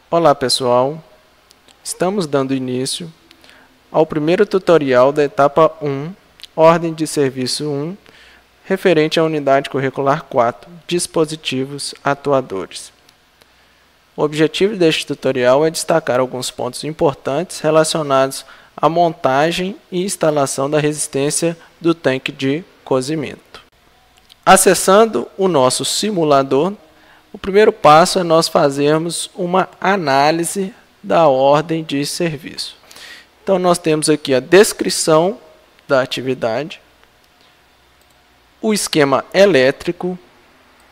Olá pessoal, estamos dando início ao primeiro tutorial da etapa 1, Ordem de Serviço 1, referente à unidade curricular 4, Dispositivos Atuadores. O objetivo deste tutorial é destacar alguns pontos importantes relacionados à montagem e instalação da resistência do tanque de cozimento. Acessando o nosso simulador, o primeiro passo é nós fazermos uma análise da ordem de serviço. Então, nós temos aqui a descrição da atividade, o esquema elétrico,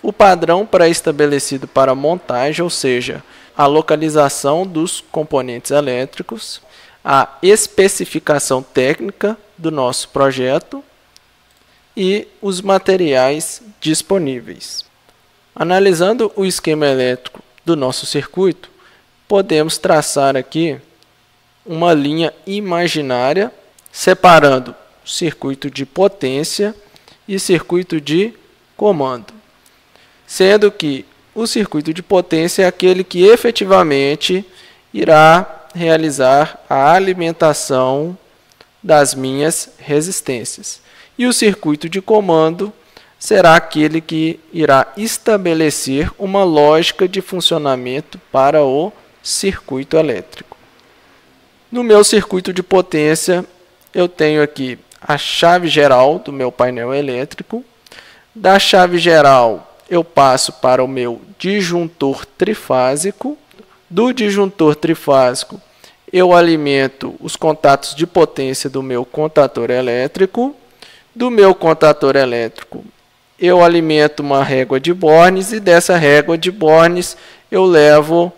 o padrão pré-estabelecido para a montagem, ou seja, a localização dos componentes elétricos, a especificação técnica do nosso projeto e os materiais disponíveis. Analisando o esquema elétrico do nosso circuito, podemos traçar aqui uma linha imaginária separando circuito de potência e circuito de comando, sendo que o circuito de potência é aquele que efetivamente irá realizar a alimentação das minhas resistências, e o circuito de comando será aquele que irá estabelecer uma lógica de funcionamento para o circuito elétrico. No meu circuito de potência, eu tenho aqui a chave geral do meu painel elétrico. Da chave geral, eu passo para o meu disjuntor trifásico. Do disjuntor trifásico, eu alimento os contatos de potência do meu contator elétrico. Do meu contator elétrico, eu alimento uma régua de Bornes e dessa régua de Bornes eu levo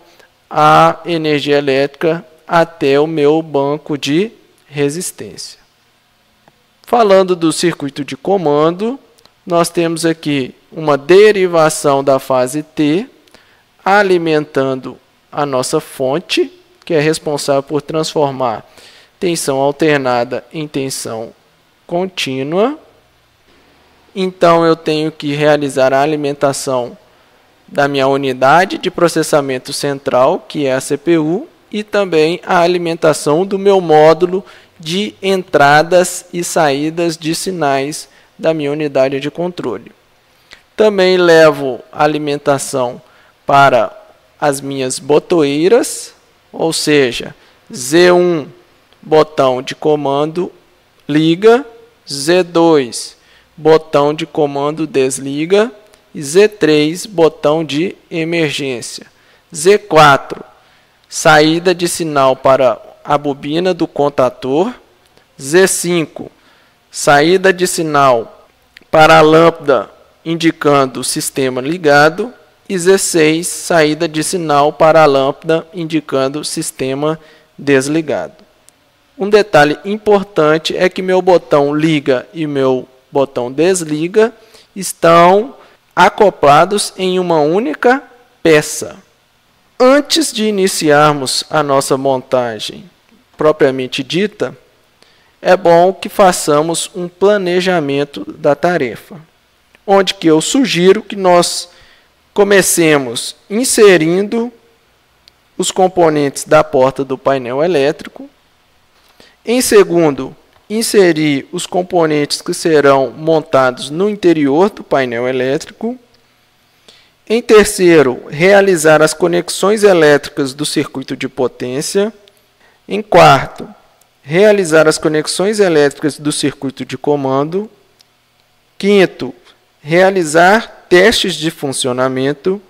a energia elétrica até o meu banco de resistência. Falando do circuito de comando, nós temos aqui uma derivação da fase T, alimentando a nossa fonte, que é responsável por transformar tensão alternada em tensão contínua. Então, eu tenho que realizar a alimentação da minha unidade de processamento central, que é a CPU, e também a alimentação do meu módulo de entradas e saídas de sinais da minha unidade de controle. Também levo a alimentação para as minhas botoeiras, ou seja, Z1, botão de comando liga, Z2, botão de comando desliga, e Z3, botão de emergência. Z4, saída de sinal para a bobina do contator. Z5, saída de sinal para a lâmpada indicando o sistema ligado. E Z6, saída de sinal para a lâmpada indicando o sistema desligado. Um detalhe importante é que meu botão liga e meu botão desliga estão acoplados em uma única peça. Antes de iniciarmos a nossa montagem propriamente dita, é bom que façamos um planejamento da tarefa, onde que eu sugiro que nós comecemos inserindo os componentes da porta do painel elétrico. Em segundo, inserir os componentes que serão montados no interior do painel elétrico. Em terceiro, realizar as conexões elétricas do circuito de potência. Em quarto, realizar as conexões elétricas do circuito de comando. Quinto, realizar testes de funcionamento.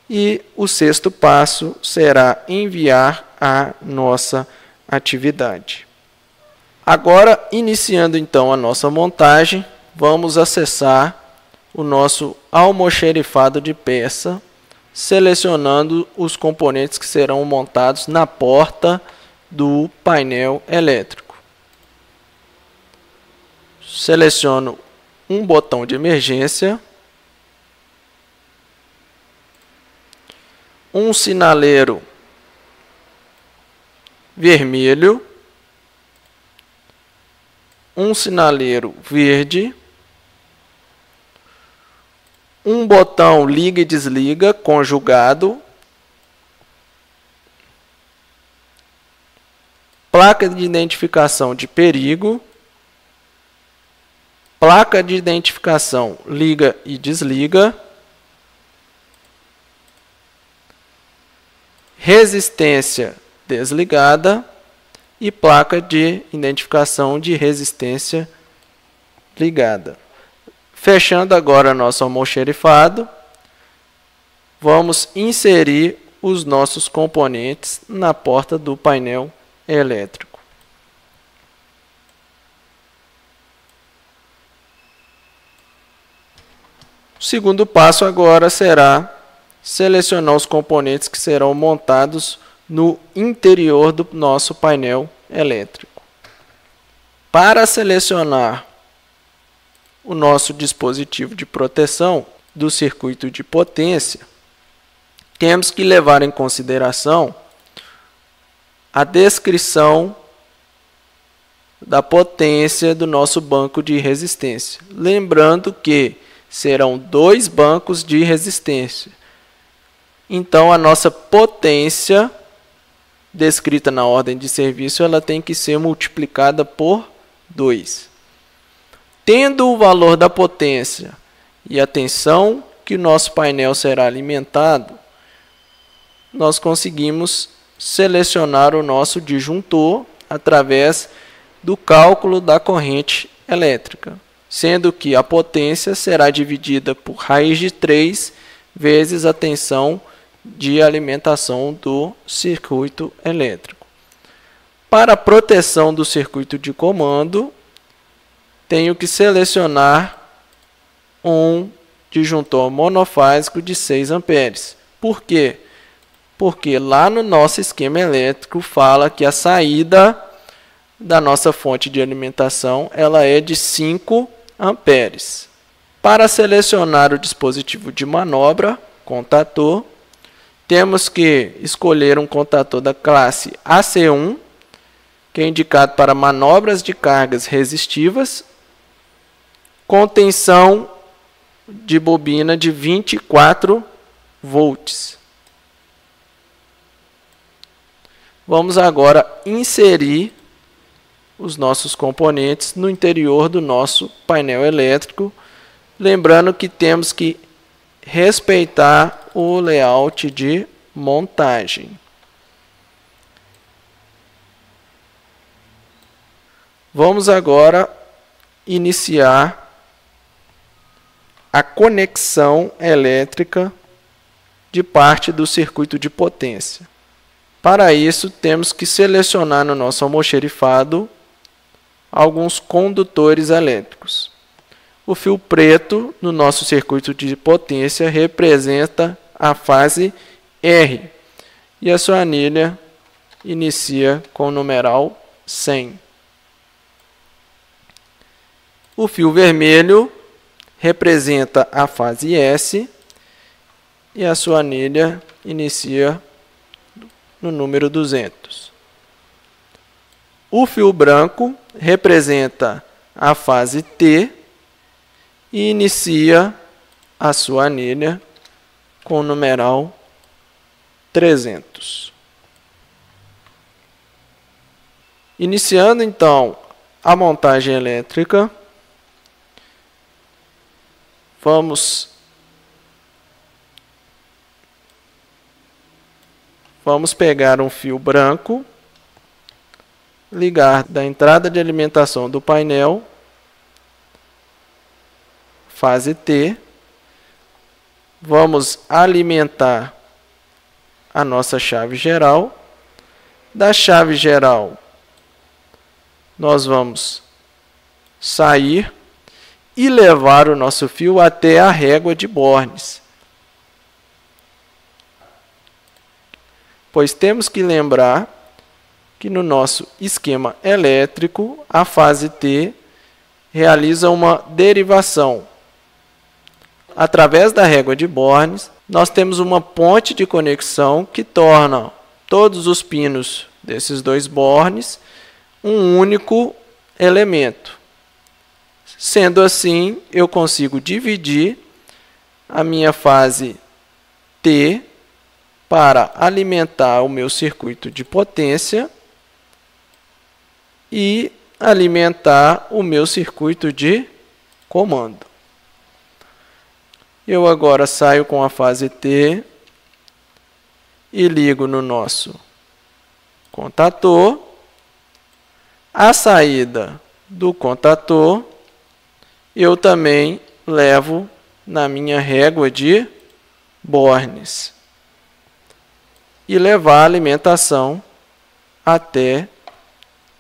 E o sexto passo será enviar a nossa atividade. Agora, iniciando então a nossa montagem, vamos acessar o nosso almoxerifado de peça, selecionando os componentes que serão montados na porta do painel elétrico. Seleciono um botão de emergência, um sinaleiro vermelho, um sinaleiro verde, um botão liga e desliga conjugado, placa de identificação de perigo, placa de identificação liga e desliga, resistência desligada e placa de identificação de resistência ligada. Fechando agora nosso almoxerifado, vamos inserir os nossos componentes na porta do painel elétrico. O segundo passo agora será selecionar os componentes que serão montados no interior do nosso painel elétrico. Para selecionar o nosso dispositivo de proteção do circuito de potência, temos que levar em consideração a descrição da potência do nosso banco de resistência. Lembrando que serão 2 bancos de resistência. Então, a nossa potência descrita na ordem de serviço, ela tem que ser multiplicada por 2. Tendo o valor da potência e a tensão que o nosso painel será alimentado, nós conseguimos selecionar o nosso disjuntor através do cálculo da corrente elétrica, sendo que a potência será dividida por raiz de 3 vezes a tensão de alimentação do circuito elétrico. Para a proteção do circuito de comando, tenho que selecionar um disjuntor monofásico de 6 amperes. Por quê? Porque lá no nosso esquema elétrico fala que a saída da nossa fonte de alimentação ela é de 5 amperes. Para selecionar o dispositivo de manobra, contator, temos que escolher um contator da classe AC1, que é indicado para manobras de cargas resistivas, com tensão de bobina de 24 volts. Vamos agora inserir os nossos componentes no interior do nosso painel elétrico, lembrando que temos que respeitar o layout de montagem. Vamos agora iniciar a conexão elétrica de parte do circuito de potência. Para isso, temos que selecionar no nosso almoxerifado alguns condutores elétricos. O fio preto no nosso circuito de potência representa a fase R e a sua anilha inicia com o numeral 100. O fio vermelho representa a fase S e a sua anilha inicia no número 200. O fio branco representa a fase T e inicia a sua anilha com o numeral 300. Iniciando então a montagem elétrica, vamos pegar um fio branco, ligar da entrada de alimentação do painel, fase T, vamos alimentar a nossa chave geral. Da chave geral, nós vamos sair e levar o nosso fio até a régua de Bornes. Pois temos que lembrar que no nosso esquema elétrico, a fase T realiza uma derivação. Através da régua de Bornes, nós temos uma ponte de conexão que torna todos os pinos desses 2 bornes um único elemento. Sendo assim, eu consigo dividir a minha fase T para alimentar o meu circuito de potência e alimentar o meu circuito de comando. Eu agora saio com a fase T e ligo no nosso contator. A saída do contator eu também levo na minha régua de Bornes e levar a alimentação até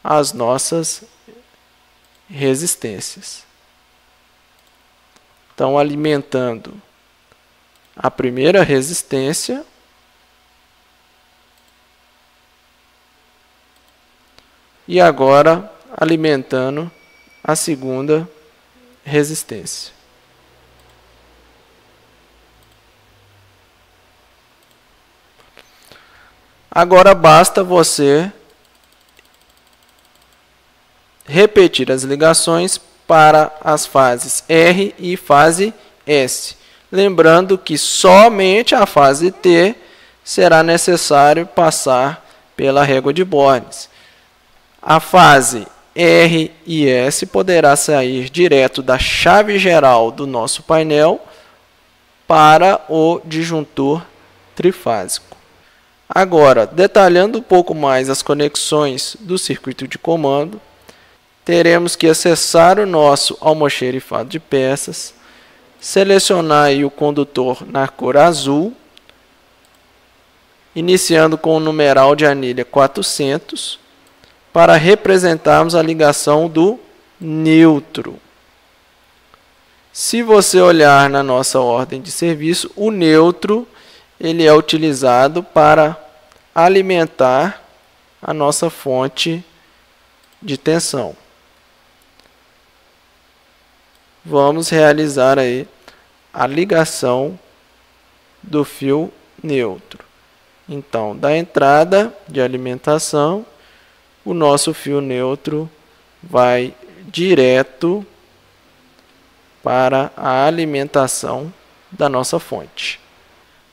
as nossas resistências. Então, alimentando a primeira resistência e agora alimentando a segunda resistência. Agora basta você repetir as ligações para as fases R e fase S. Lembrando que somente a fase T será necessário passar pela régua de Bornes. A fase R e S poderá sair direto da chave geral do nosso painel para o disjuntor trifásico. Agora, detalhando um pouco mais as conexões do circuito de comando, teremos que acessar o nosso almoxerifado de peças, selecionar aí o condutor na cor azul, iniciando com o numeral de anilha 400, para representarmos a ligação do neutro. Se você olhar na nossa ordem de serviço, o neutro ele é utilizado para alimentar a nossa fonte de tensão. Vamos realizar aí a ligação do fio neutro. Então, da entrada de alimentação, o nosso fio neutro vai direto para a alimentação da nossa fonte.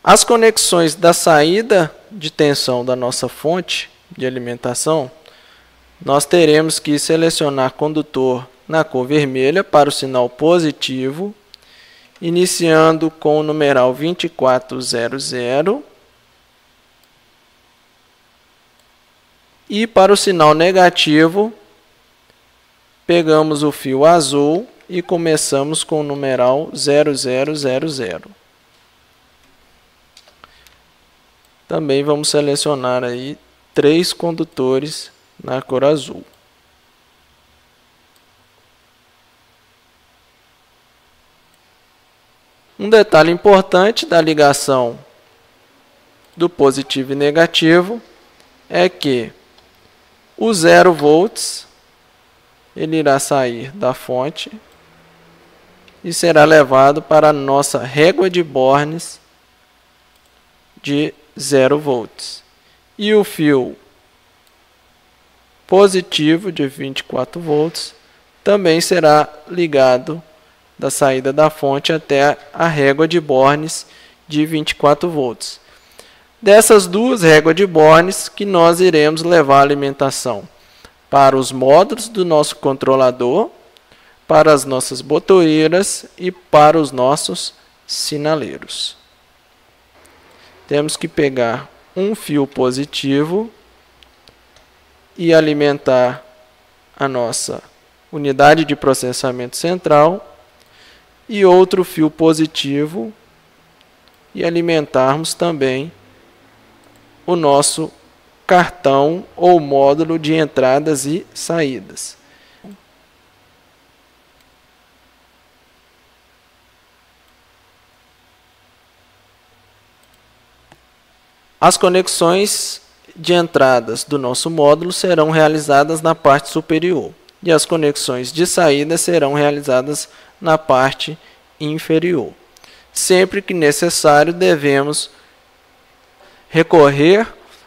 As conexões da saída de tensão da nossa fonte de alimentação, nós teremos que selecionar condutor na cor vermelha para o sinal positivo, iniciando com o numeral 2400, e para o sinal negativo, pegamos o fio azul e começamos com o numeral 0000. Também vamos selecionar aí 3 condutores na cor azul. Um detalhe importante da ligação do positivo e negativo é que o 0 volts ele irá sair da fonte e será levado para a nossa régua de Bornes de 0 volts. E o fio positivo de 24 volts também será ligado da saída da fonte até a régua de Bornes de 24 volts. Dessas duas réguas de Bornes que nós iremos levar a alimentação para os módulos do nosso controlador, para as nossas botoeiras e para os nossos sinaleiros. Temos que pegar um fio positivo e alimentar a nossa unidade de processamento central e outro fio positivo e alimentarmos também o nosso cartão ou módulo de entradas e saídas. As conexões de entradas do nosso módulo serão realizadas na parte superior e as conexões de saída serão realizadas na parte inferior. Sempre que necessário, devemos recorrer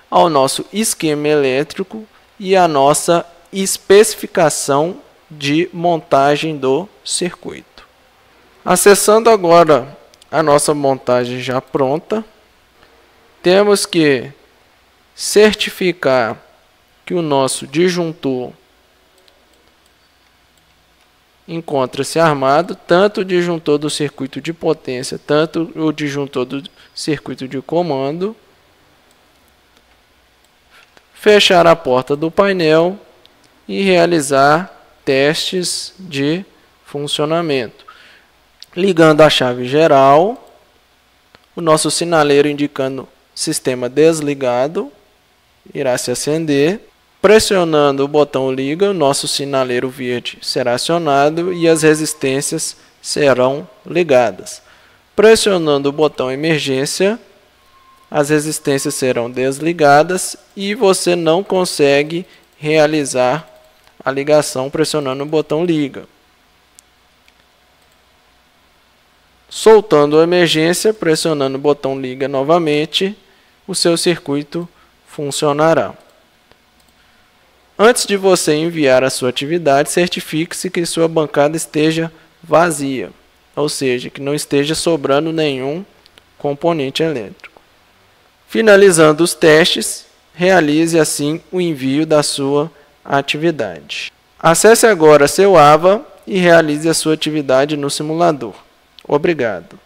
ao nosso esquema elétrico e à nossa especificação de montagem do circuito. Acessando agora a nossa montagem já pronta, temos que certificar que o nosso disjuntor encontra-se armado tanto o disjuntor do circuito de potência, tanto o disjuntor do circuito de comando. Fechar a porta do painel e realizar testes de funcionamento. Ligando a chave geral, o nosso sinaleiro indicando sistema desligado irá se acender. Pressionando o botão liga, o nosso sinaleiro verde será acionado e as resistências serão ligadas. Pressionando o botão emergência, as resistências serão desligadas e você não consegue realizar a ligação pressionando o botão liga. Soltando a emergência, pressionando o botão liga novamente, o seu circuito funcionará. Antes de você enviar a sua atividade, certifique-se que sua bancada esteja vazia, ou seja, que não esteja sobrando nenhum componente elétrico. Finalizando os testes, realize assim o envio da sua atividade. Acesse agora seu AVA e realize a sua atividade no simulador. Obrigado.